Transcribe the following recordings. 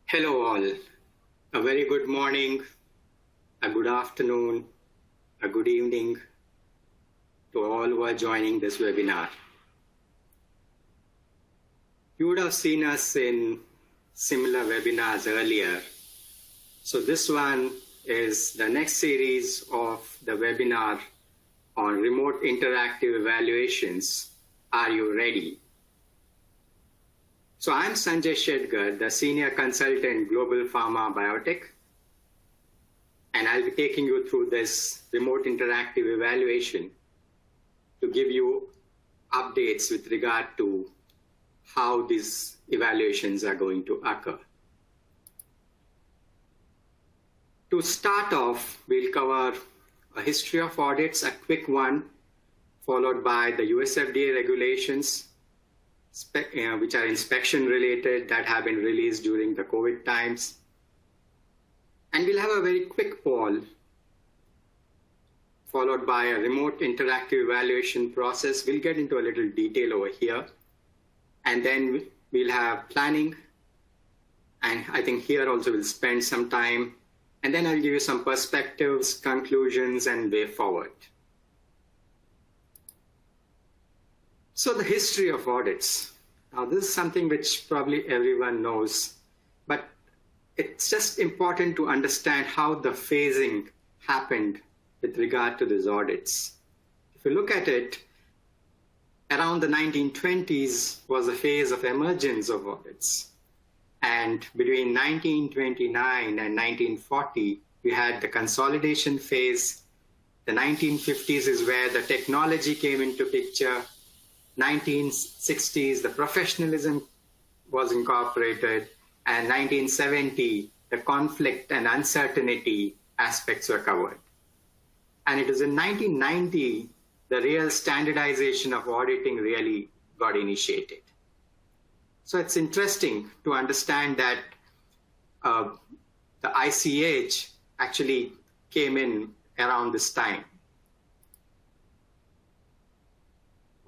Hello all. A very good morning, a good afternoon, a good evening to all who are joining this webinar. You would have seen us in similar webinars earlier. So this one is the next series of the webinar on remote interactive evaluations. Are you ready? So I'm Sanjay Shetgar, the Senior Consultant Global Pharma Biotech, and I'll be taking you through this remote interactive evaluation to give you updates with regard to how these evaluations are going to occur. To start off, we'll cover a history of audits, a quick one, followed by the USFD regulations, which are inspection related, that have been released during the COVID times. And we'll have a very quick poll, followed by a remote interactive evaluation process. We'll get into a little detail over here. And then we'll have planning. And I think here also we'll spend some time. And then I'll give you some perspectives, conclusions, and way forward. So the history of audits. Now this is something which probably everyone knows, but it's just important to understand how the phasing happened with regard to these audits. If you look at it, around the 1920s was a phase of emergence of audits. And between 1929 and 1940, we had the consolidation phase. The 1950s is where the technology came into picture. 1960s, the professionalism was incorporated, and 1970, the conflict and uncertainty aspects were covered. And it was in 1990, the real standardization of auditing really got initiated. So it's interesting to understand that the ICH actually came in around this time.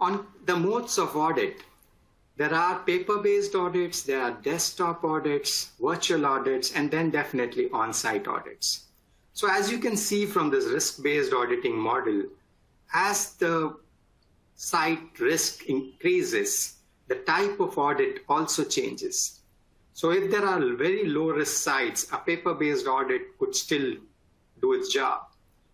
On the modes of audit, there are paper-based audits, there are desktop audits, virtual audits, and then definitely on-site audits. So as you can see from this risk-based auditing model, as the site risk increases, the type of audit also changes. So if there are very low-risk sites, a paper-based audit could still do its job.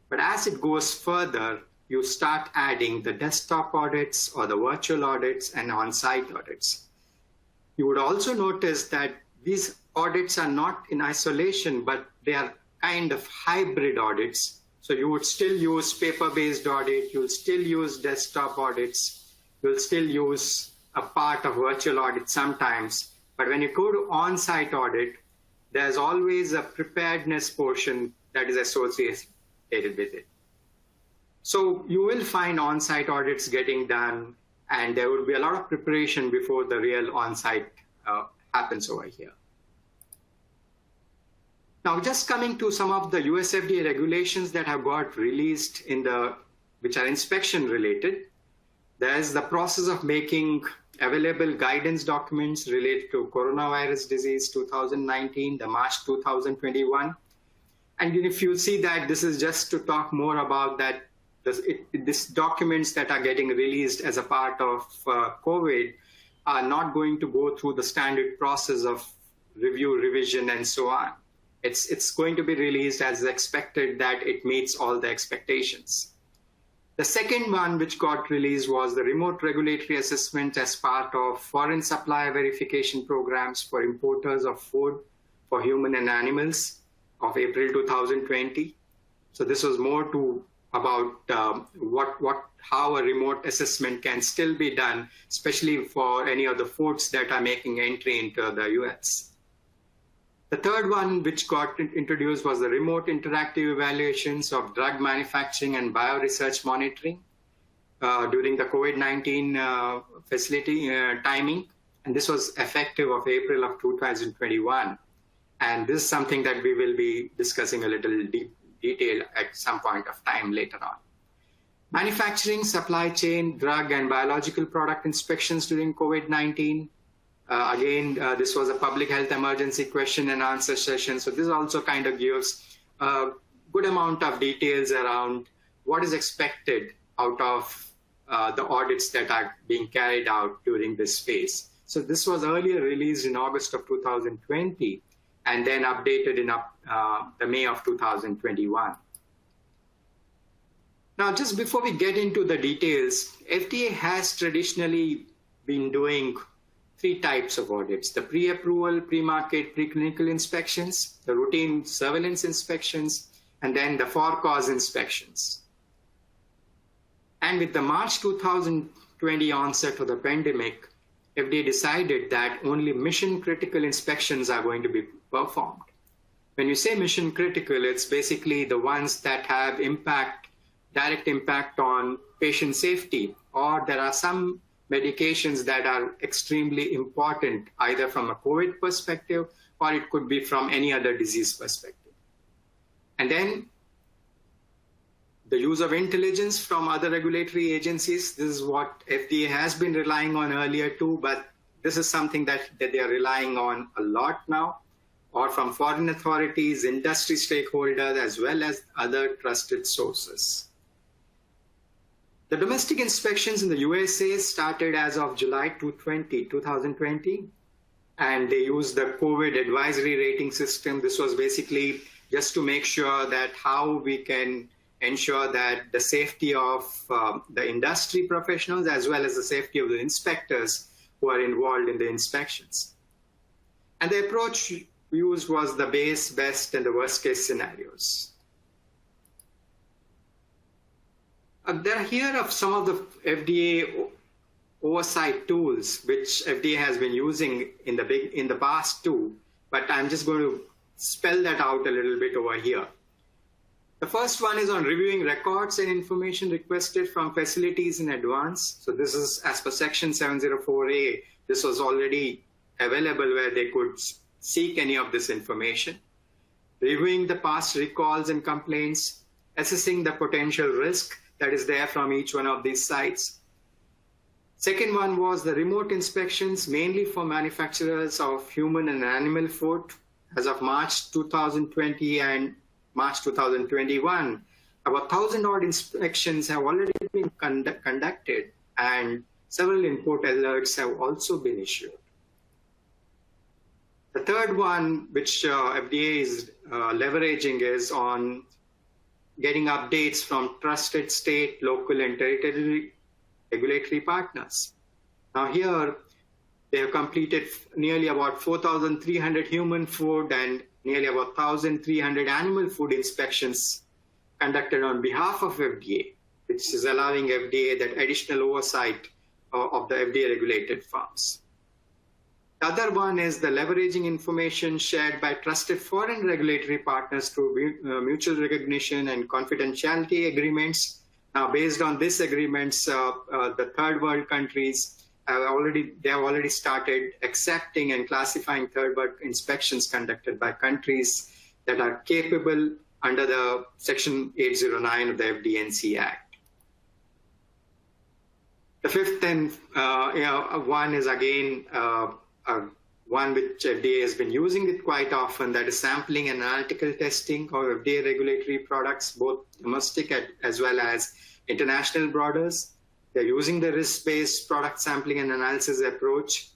But as it goes further, you start adding the desktop audits or the virtual audits and on-site audits. You would also notice that these audits are not in isolation, but they are kind of hybrid audits. So you would still use paper-based audit, you'll still use desktop audits, you'll still use a part of virtual audit sometimes. But when you go to on-site audit, there's always a preparedness portion that is associated with it. So you will find on-site audits getting done, and there will be a lot of preparation before the real on-site happens over here. Now, just coming to some of the USFD regulations that have got released which are inspection related. There's the process of making available guidance documents related to coronavirus disease 2019, the March 2021. And if you see that this is just to talk more about that, these documents that are getting released as a part of COVID are not going to go through the standard process of review, revision, and so on. It's going to be released as expected, that it meets all the expectations. The second one which got released was the remote regulatory assessment as part of foreign supplier verification programs for importers of food for human and animals of April 2020. So this was more about how a remote assessment can still be done, especially for any of the foods that are making entry into the US. The third one which got introduced was the remote interactive evaluations of drug manufacturing and bioresearch monitoring during the COVID-19 facility timing. And this was effective of April of 2021. And this is something that we will be discussing a little detail at some point of time later on. Manufacturing, supply chain, drug and biological product inspections during COVID-19, This was a public health emergency question and answer session. So this also kind of gives a good amount of details around what is expected out of the audits that are being carried out during this phase. So this was earlier released in August of 2020 and then updated in the May of 2021. Now, just before we get into the details, FDA has traditionally been doing 3 types of audits: the pre-approval, pre-market, preclinical inspections, the routine surveillance inspections, and then the for-cause inspections. And with the March 2020 onset of the pandemic, FDA decided that only mission-critical inspections are going to be performed. When you say mission-critical, it's basically the ones that have direct impact on patient safety, or there are some medications that are extremely important, either from a COVID perspective, or it could be from any other disease perspective. And then the use of intelligence from other regulatory agencies. This is what FDA has been relying on earlier too, but this is something that they are relying on a lot now, or from foreign authorities, industry stakeholders, as well as other trusted sources. The domestic inspections in the USA started as of July 2020, and they used the COVID advisory rating system. This was basically just to make sure that how we can ensure that the safety of the industry professionals as well as the safety of the inspectors who are involved in the inspections. And the approach used was the base, best, and the worst case scenarios. Here are some of the FDA oversight tools which FDA has been using in the past too, but I'm just going to spell that out a little bit over here. The first one is on reviewing records and information requested from facilities in advance. So this is as per section 704A. This was already available where they could seek any of this information. Reviewing the past recalls and complaints, assessing the potential risk that is there from each one of these sites. Second one was the remote inspections, mainly for manufacturers of human and animal food. As of March 2020 and March 2021, about 1,000 odd inspections have already been conducted, and several import alerts have also been issued. The third one, which FDA is leveraging, is on getting updates from trusted state, local, and territory regulatory partners. Now here, they have completed nearly about 4,300 human food and nearly about 1,300 animal food inspections conducted on behalf of FDA, which is allowing FDA that additional oversight of the FDA-regulated firms. The other one is the leveraging information shared by trusted foreign regulatory partners through mutual recognition and confidentiality agreements. Now, based on these agreements, the third world countries have already started accepting and classifying third world inspections conducted by countries that are capable under the Section 809 of the FD&C Act. The fifth and one is again one which FDA has been using it quite often, that is sampling and analytical testing of FDA regulatory products, both domestic as well as international borders. They're using the risk-based product sampling and analysis approach.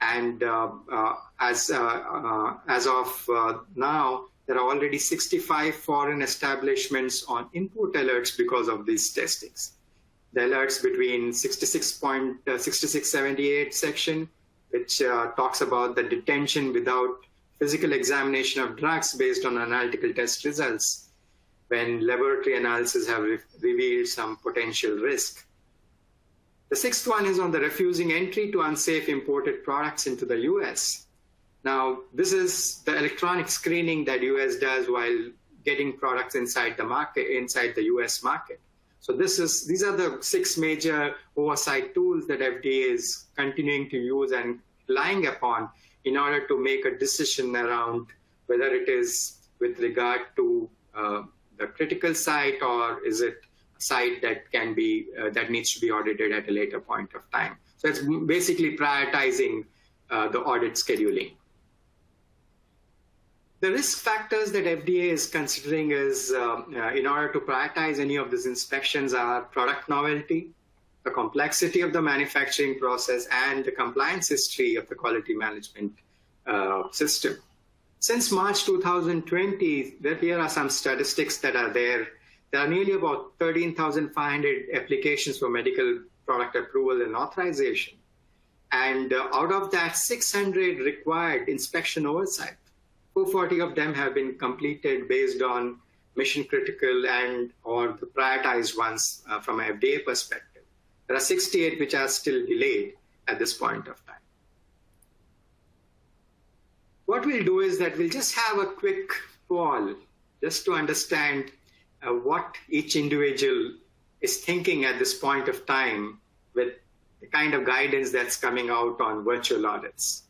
And as of now, there are already 65 foreign establishments on input alerts because of these testings. The alerts between 6678 section, which talks about the detention without physical examination of drugs based on analytical test results when laboratory analysis have revealed some potential risk. The sixth one is on the refusing entry to unsafe imported products into the US. Now, this is the electronic screening that US does while getting products inside the market, inside the US market. So these are the 6 major oversight tools that FDA is continuing to use and relying upon in order to make a decision around whether it is with regard to the critical site or is it a site that can be that needs to be audited at a later point of time. So it's basically prioritizing the audit scheduling. The risk factors that FDA is considering is in order to prioritize any of these inspections are product novelty, the complexity of the manufacturing process, and the compliance history of the quality management system. Since March 2020, here are some statistics that are there. There are nearly about 13,500 applications for medical product approval and authorization. And out of that, 600 required inspection oversight. 440 of them have been completed based on mission critical and or the prioritized ones from an FDA perspective. There are 68 which are still delayed at this point of time. What we'll do is that we'll just have a quick poll just to understand what each individual is thinking at this point of time with the kind of guidance that's coming out on virtual audits.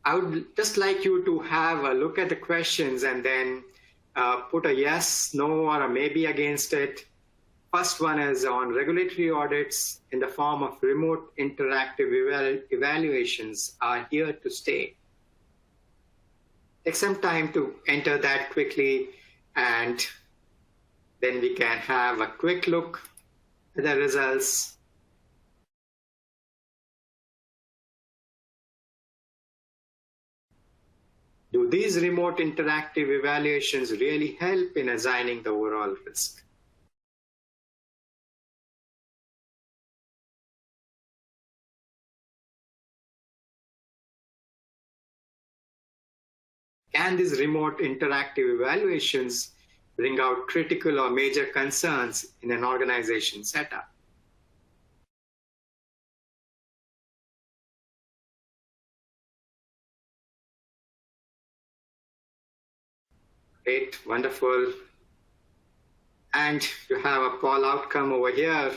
I would just like you to have a look at the questions and then put a yes, no, or a maybe against it. First one is on regulatory audits in the form of remote interactive evaluations are here to stay. Take some time to enter that quickly, and then we can have a quick look at the results. Do these remote interactive evaluations really help in assigning the overall risk? Can these remote interactive evaluations bring out critical or major concerns in an organization setup? Great, wonderful. And you have a poll outcome over here.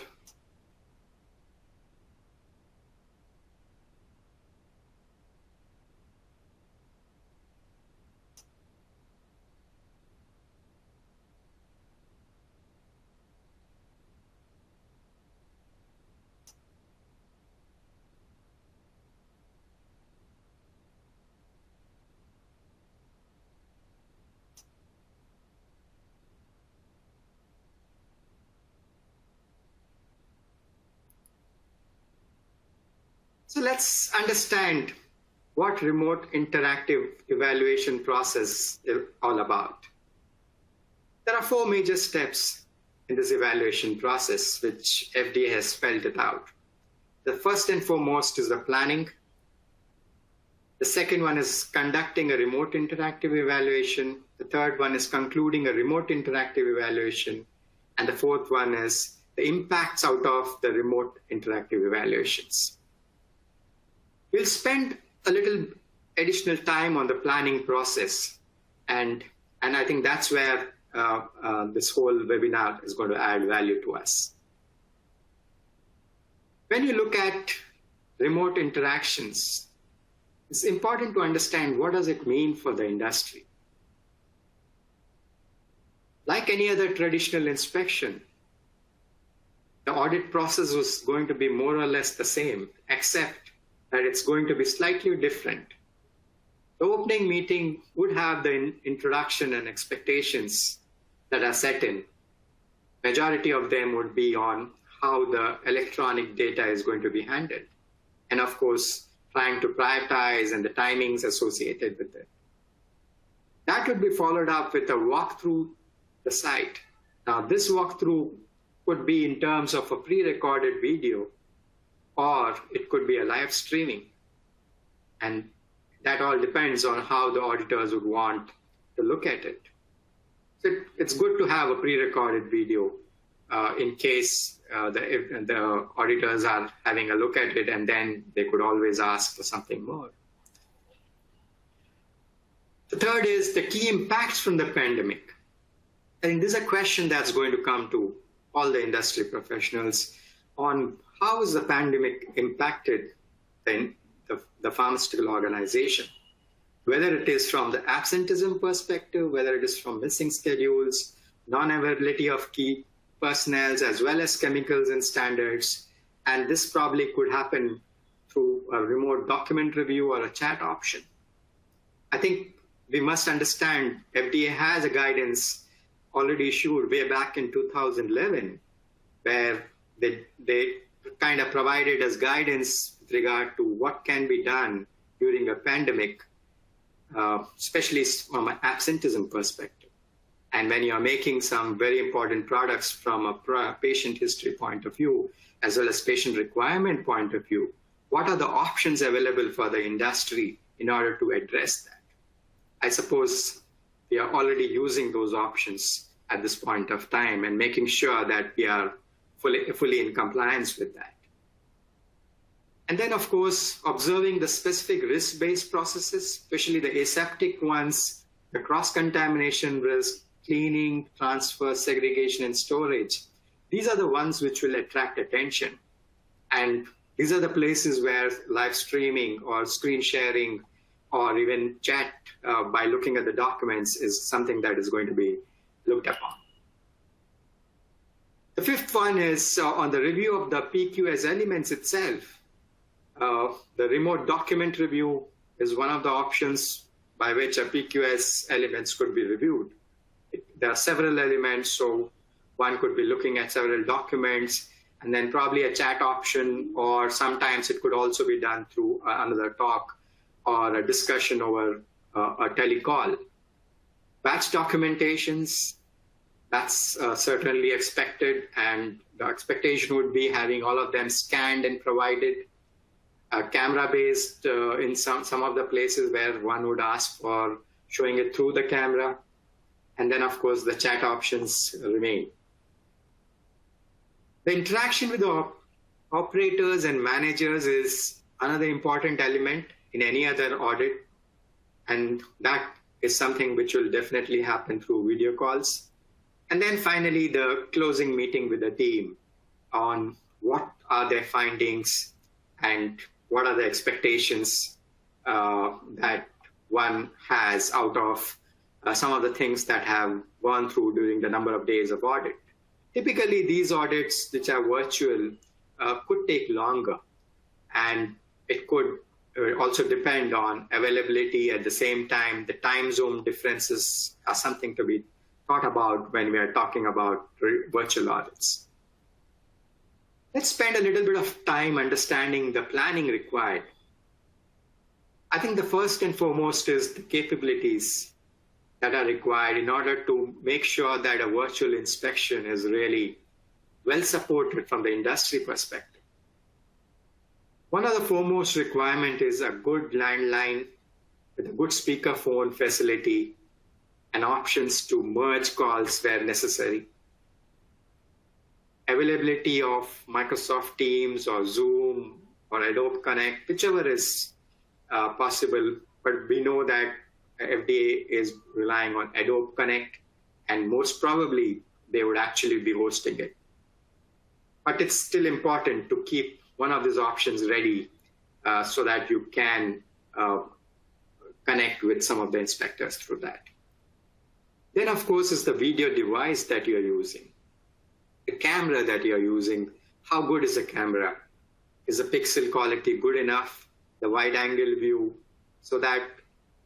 So let's understand what remote interactive evaluation process is all about. There are 4 major steps in this evaluation process, which FDA has spelled it out. The first and foremost is the planning. The second one is conducting a remote interactive evaluation. The third one is concluding a remote interactive evaluation. And the fourth one is the impacts out of the remote interactive evaluations. We'll spend a little additional time on the planning process, and I think that's where this whole webinar is going to add value to us. When you look at remote interactions, it's important to understand what does it mean for the industry. Like any other traditional inspection, the audit process was going to be more or less the same, except that it's going to be slightly different. The opening meeting would have the introduction and expectations that are set in. Majority of them would be on how the electronic data is going to be handled. And of course, trying to prioritize and the timings associated with it. That would be followed up with a walk through the site. Now, this walkthrough could be in terms of a pre-recorded video, or it could be a live streaming. And that all depends on how the auditors would want to look at it. So it's good to have a pre-recorded video in case the auditors are having a look at it, and then they could always ask for something more. The third is the key impacts from the pandemic. I think this is a question that's going to come to all the industry professionals on how has the pandemic impacted the pharmaceutical organization, whether it is from the absenteeism perspective, whether it is from missing schedules, non-availability of key personnel, as well as chemicals and standards, And this probably could happen through a remote document review or a chat option. I think we must understand FDA has a guidance already issued way back in 2011, where they kind of provided us guidance with regard to what can be done during a pandemic, especially from an absenteeism perspective. And when you're making some very important products from a patient history point of view, as well as patient requirement point of view, what are the options available for the industry in order to address that? I suppose we are already using those options at this point of time and making sure that we are fully in compliance with that. And then, of course, observing the specific risk-based processes, especially the aseptic ones, the cross-contamination risk, cleaning, transfer, segregation, and storage. These are the ones which will attract attention. And these are the places where live streaming or screen sharing or even chat by looking at the documents is something that is going to be looked upon. The fifth one is on the review of the PQS elements itself. The remote document review is one of the options by which a PQS elements could be reviewed. There are several elements, so one could be looking at several documents, and then probably a chat option, or sometimes it could also be done through another talk or a discussion over a telecall. Batch documentations, that's certainly expected, and the expectation would be having all of them scanned and provided. Camera-based in some of the places where one would ask for showing it through the camera. And then, of course, the chat options remain. The interaction with the operators and managers is another important element in any other audit. And that is something which will definitely happen through video calls. And then finally, the closing meeting with the team on what are their findings and what are the expectations that one has out of some of the things that have gone through during the number of days of audit. Typically, these audits, which are virtual, could take longer, and it could also depend on availability. At the same time, the time zone differences are something to be thought about when we are talking about virtual audits. Let's spend a little bit of time understanding the planning required. I think the first and foremost is the capabilities that are required in order to make sure that a virtual inspection is really well supported from the industry perspective. One of the foremost requirement is a good landline with a good speakerphone facility and options to merge calls where necessary. Availability of Microsoft Teams or Zoom or Adobe Connect, whichever is possible, but we know that FDA is relying on Adobe Connect, and most probably they would actually be hosting it. But it's still important to keep one of these options ready so that you can connect with some of the inspectors through that. Then, of course, is the video device that you're using. The camera that you're using, how good is the camera? Is the pixel quality good enough? The wide angle view, so that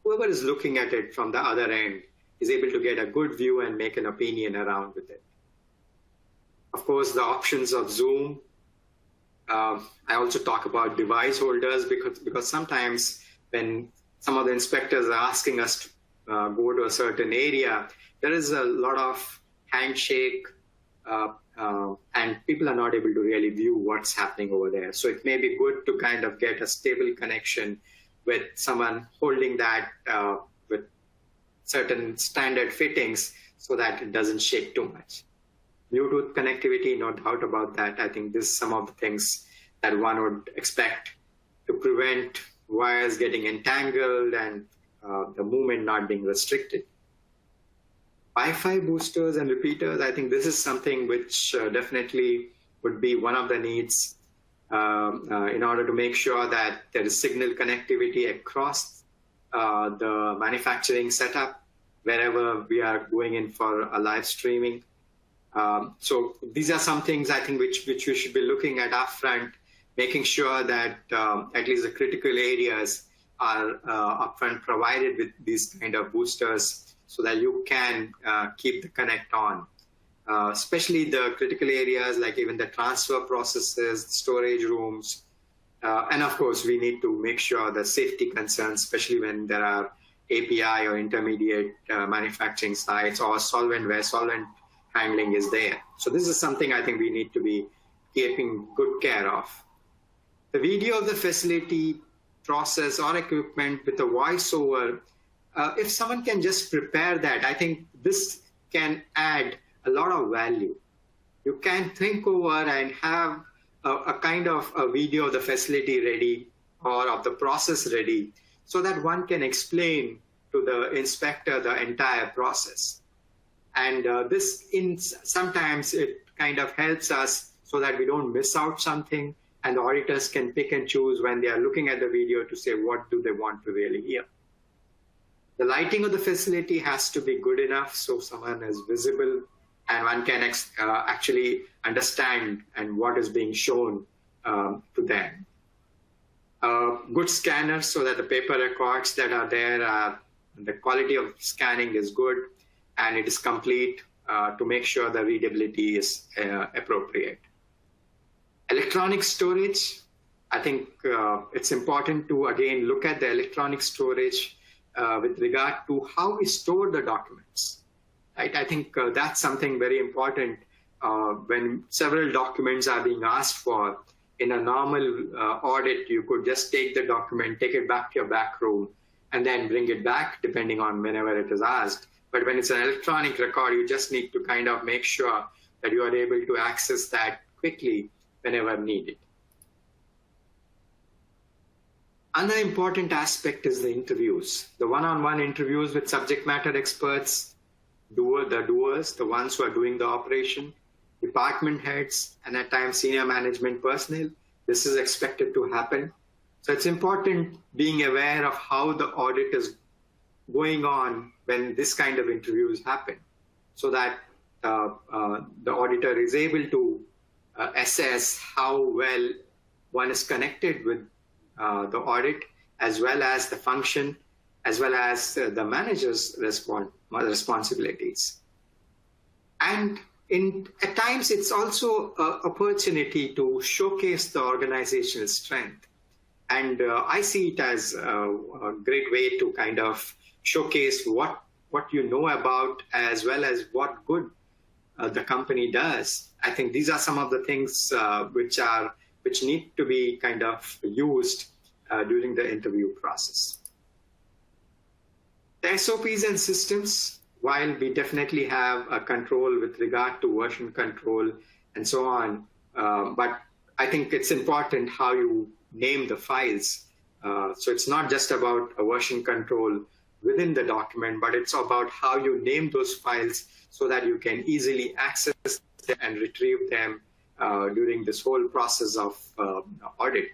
whoever is looking at it from the other end is able to get a good view and make an opinion around with it. Of course, the options of Zoom. I also talk about device holders because sometimes when some of the inspectors are asking us to go to a certain area, there is a lot of handshake and people are not able to really view what's happening over there. So it may be good to kind of get a stable connection with someone holding that with certain standard fittings so that it doesn't shake too much. Bluetooth connectivity, no doubt about that. I think this is some of the things that one would expect to prevent wires getting entangled and the movement not being restricted. Wi-Fi boosters and repeaters, I think this is something which definitely would be one of the needs in order to make sure that there is signal connectivity across the manufacturing setup wherever we are going in for a live streaming. So these are some things I think which we should be looking at upfront, making sure that at least the critical areas are upfront provided with these kind of boosters so that you can keep the connect on. Especially the critical areas like even the transfer processes, storage rooms, and of course we need to make sure the safety concerns, especially when there are API or intermediate manufacturing sites or solvent where solvent handling is there. So this is something I think we need to be keeping good care of. The video of the facility, process or equipment with a voiceover, if someone can just prepare that, I think this can add a lot of value. You can think over and have a kind of a video of the facility ready or of the process ready so that one can explain to the inspector the entire process. And sometimes it kind of helps us so that we don't miss out something, and the auditors can pick and choose when they are looking at the video to say what do they want to really hear. The lighting of the facility has to be good enough so someone is visible and one can actually understand and what is being shown to them. Good scanners so that the paper records that are there, the quality of scanning is good and it is complete to make sure the readability is appropriate. Electronic storage, I think it's important to again look at the electronic storage with regard to how we store the documents. Right? I think that's something very important when several documents are being asked for. In a normal audit, you could just take the document, take it back to your back room, and then bring it back depending on whenever it is asked. But when it's an electronic record, you just need to kind of make sure that you are able to access that quickly whenever needed. Another important aspect is the interviews, the one-on-one interviews with subject matter experts, the doers, the ones who are doing the operation, department heads, and at times senior management personnel. This is expected to happen. So it's important being aware of how the audit is going on when this kind of interviews happen, so that the auditor is able to assess how well one is connected with the audit, as well as the function, as well as the manager's responsibilities. And at times, it's also an opportunity to showcase the organizational strength. And I see it as a great way to kind of showcase what you know about, as well as what good the company does. I think these are some of the things which need to be kind of used during the interview process. The SOPs and systems, while we definitely have a control with regard to version control and so on, but I think it's important how you name the files. So it's not just about a version control within the document, but it's about how you name those files so that you can easily access them and retrieve them during this whole process of audit.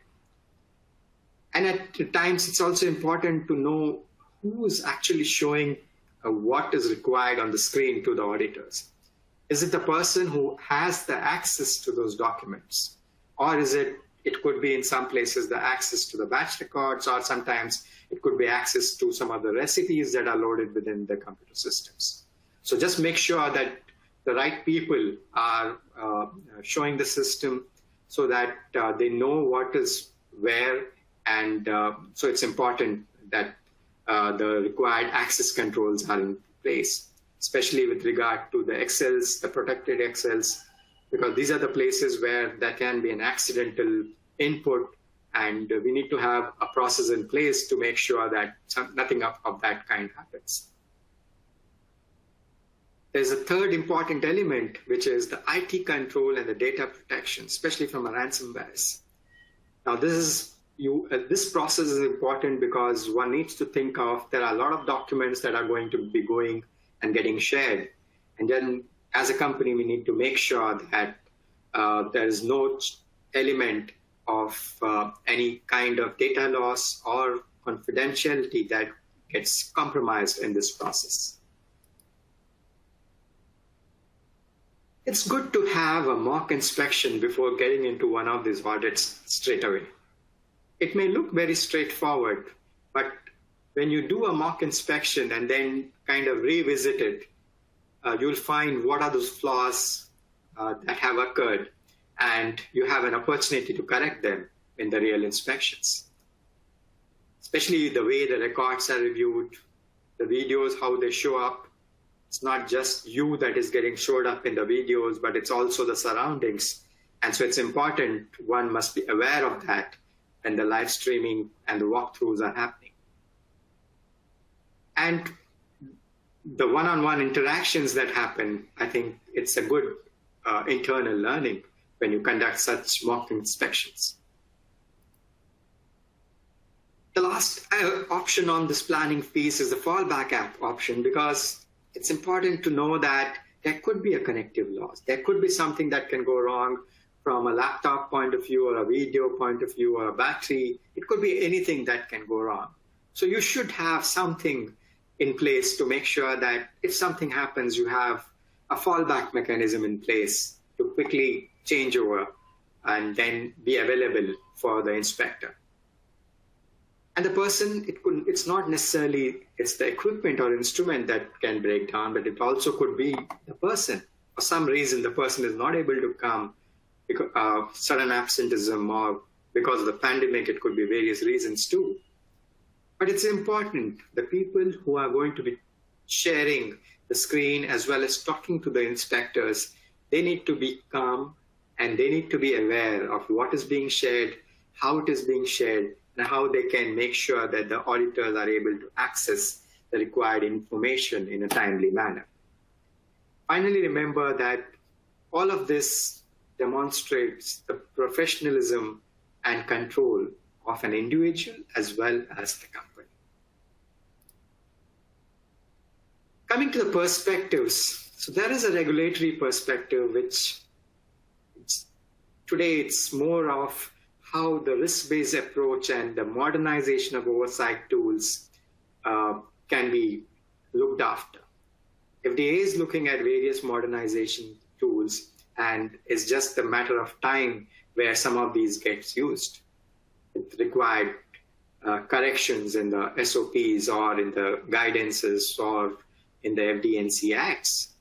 And at times, it's also important to know who is actually showing what is required on the screen to the auditors. Is it the person who has the access to those documents? Or is it could be in some places the access to the batch records, or sometimes it could be access to some of the recipes that are loaded within the computer systems. So just make sure that the right people are showing the system so that they know what is where, and so it's important that the required access controls are in place, especially with regard to the Excels, the protected Excels, because these are the places where there can be an accidental input, and we need to have a process in place to make sure that nothing of that kind happens. There's a third important element, which is the IT control and the data protection, especially from a ransomware. Now, this process is important because one needs to think of, there are a lot of documents that are going to be going and getting shared. And then as a company, we need to make sure that there is no element of any kind of data loss or confidentiality that gets compromised in this process. It's good to have a mock inspection before getting into one of these audits straight away. It may look very straightforward, but when you do a mock inspection and then kind of revisit it, you'll find what are those flaws that have occurred, and you have an opportunity to correct them in the real inspections. Especially the way the records are reviewed, the videos, how they show up. It's not just you that is getting showed up in the videos, but it's also the surroundings. And so it's important, one must be aware of that when the live streaming and the walkthroughs are happening. And the one-on-one interactions that happen, I think it's a good internal learning when you conduct such mock inspections. The last option on this planning piece is the fallback option, because it's important to know that there could be a connective loss. There could be something that can go wrong from a laptop point of view or a video point of view or a battery. It could be anything that can go wrong. So you should have something in place to make sure that if something happens, you have a fallback mechanism in place to quickly change over and then be available for the inspector. And the person, it's not necessarily, it's the equipment or instrument that can break down, but it also could be the person. For some reason, the person is not able to come because of sudden absenteeism, or because of the pandemic, it could be various reasons too. But it's important, the people who are going to be sharing the screen as well as talking to the inspectors, they need to be calm and they need to be aware of what is being shared, how it is being shared, and how they can make sure that the auditors are able to access the required information in a timely manner. Finally, remember that all of this demonstrates the professionalism and control of an individual as well as the company. Coming to the perspectives, so there is a regulatory perspective, which today it's more of how the risk-based approach and the modernization of oversight tools can be looked after. FDA is looking at various modernization tools, and it's just a matter of time where some of these gets used. It required corrections in the SOPs or in the guidances or in the FD&C Acts.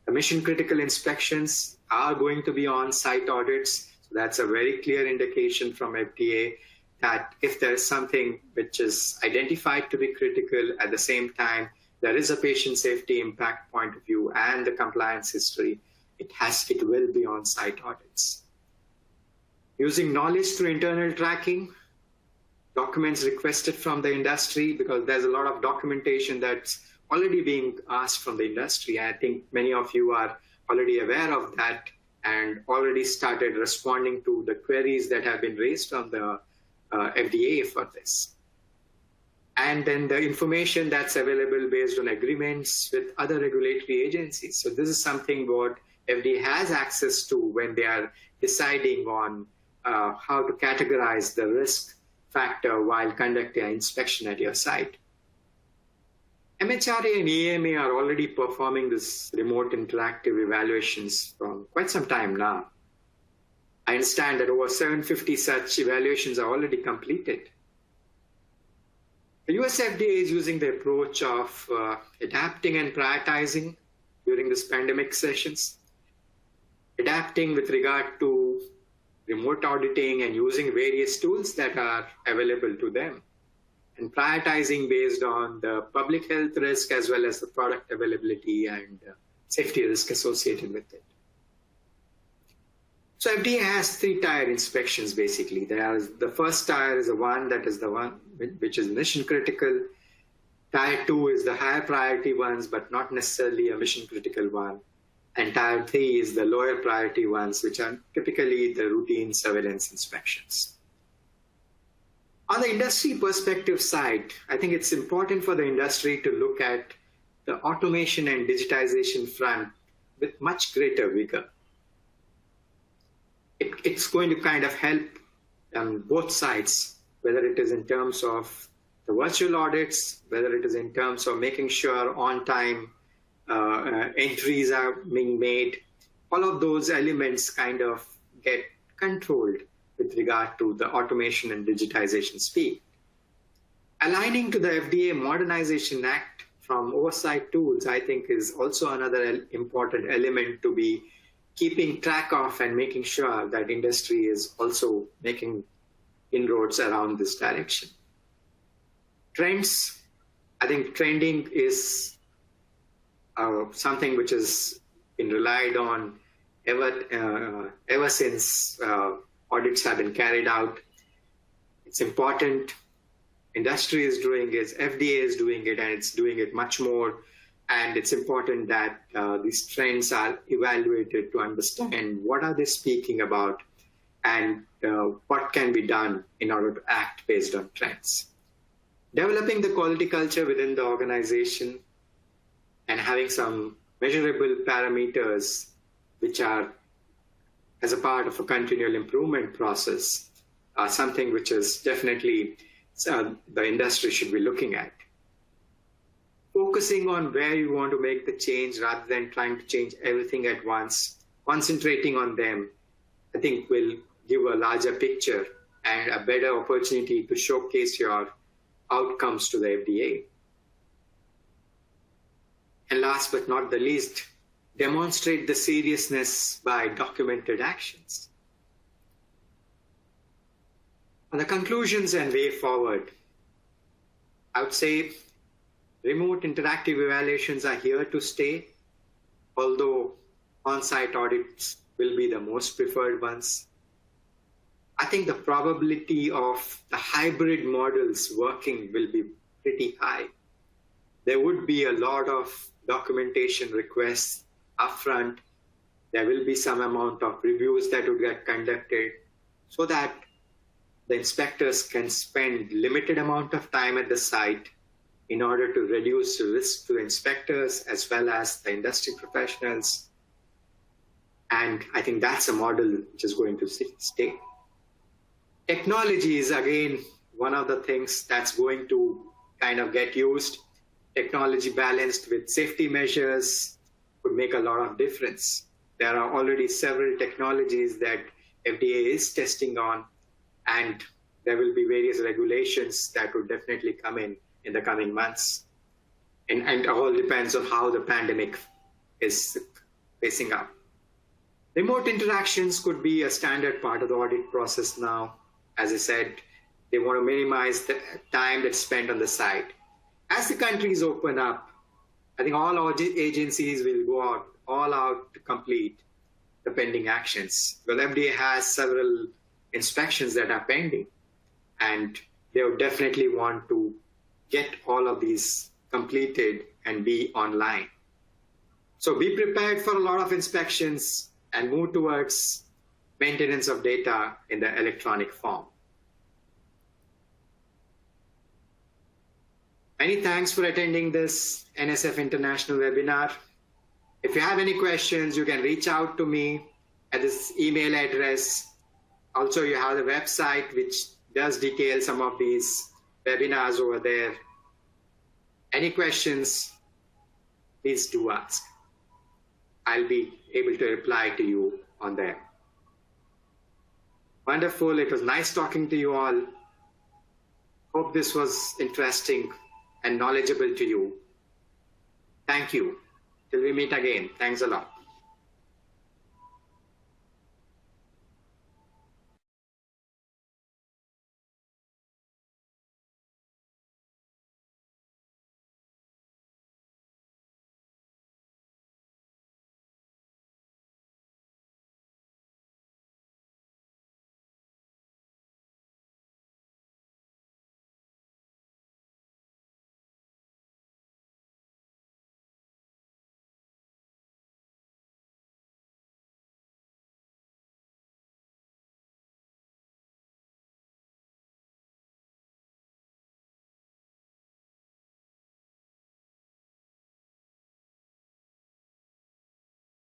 The mission-critical inspections are going to be on-site audits. So that's a very clear indication from FDA that if there is something which is identified to be critical, at the same time, there is a patient safety impact point of view and the compliance history, it will be on-site audits. Using knowledge through internal tracking, documents requested from the industry, because there's a lot of documentation that's already being asked from the industry. I think many of you are already aware of that and already started responding to the queries that have been raised on the FDA for this. And then the information that's available based on agreements with other regulatory agencies. So this is something what FDA has access to when they are deciding on how to categorize the risk factor while conducting an inspection at your site. MHRA and EMA are already performing this remote interactive evaluations for quite some time now. I understand that over 750 such evaluations are already completed. The USFD is using the approach of adapting and prioritizing during this pandemic sessions, adapting with regard to remote auditing and using various tools that are available to them, and prioritizing based on the public health risk as well as the product availability and safety risk associated with it. So FDA has 3-tier inspections basically. The first tier is the one which is mission critical. Tier 2 is the higher priority ones, but not necessarily a mission critical one. And Tier 3 is the lower priority ones, which are typically the routine surveillance inspections. On the industry perspective side, I think it's important for the industry to look at the automation and digitization front with much greater vigor. It's going to kind of help on both sides, whether it is in terms of the virtual audits, whether it is in terms of making sure on-time entries are being made, all of those elements kind of get controlled with regard to the automation and digitization speed. Aligning to the FDA Modernization Act from oversight tools, I think, is also another important element to be keeping track of and making sure that industry is also making inroads around this direction. Trends, I think trending is something which has been relied on ever since audits have been carried out. It's important. Industry is doing it, FDA is doing it, and it's doing it much more. And it's important that these trends are evaluated to understand what are they speaking about and what can be done in order to act based on trends. Developing the quality culture within the organization and having some measurable parameters which are as a part of a continual improvement process are something which is definitely the industry should be looking at. Focusing on where you want to make the change rather than trying to change everything at once, concentrating on them, I think will give a larger picture and a better opportunity to showcase your outcomes to the FDA. And last but not the least, demonstrate the seriousness by documented actions. On the conclusions and way forward, I would say remote interactive evaluations are here to stay, although on-site audits will be the most preferred ones. I think the probability of the hybrid models working will be pretty high. There would be a lot of documentation requests upfront. There will be some amount of reviews that would get conducted so that the inspectors can spend limited amount of time at the site in order to reduce risk to inspectors as well as the industry professionals. And I think that's a model which is going to stay. Technology is again one of the things that's going to kind of get used. Technology balanced with safety measures could make a lot of difference. There are already several technologies that FDA is testing on, and there will be various regulations that would definitely come in the coming months. And it all depends on how the pandemic is facing up. Remote interactions could be a standard part of the audit process now. As I said, they want to minimize the time that's spent on the site. As the countries open up, I think all audit agencies will go all out to complete the pending actions. Well, FDA has several inspections that are pending, and they would definitely want to get all of these completed and be online. So be prepared for a lot of inspections and move towards maintenance of data in the electronic form. Many thanks for attending this NSF International webinar. If you have any questions, you can reach out to me at this email address. Also, you have the website which does detail some of these webinars over there. Any questions, please do ask. I'll be able to reply to you on them. Wonderful. It was nice talking to you all. Hope this was interesting and knowledgeable to you. Thank you. Till we meet again. Thanks a lot.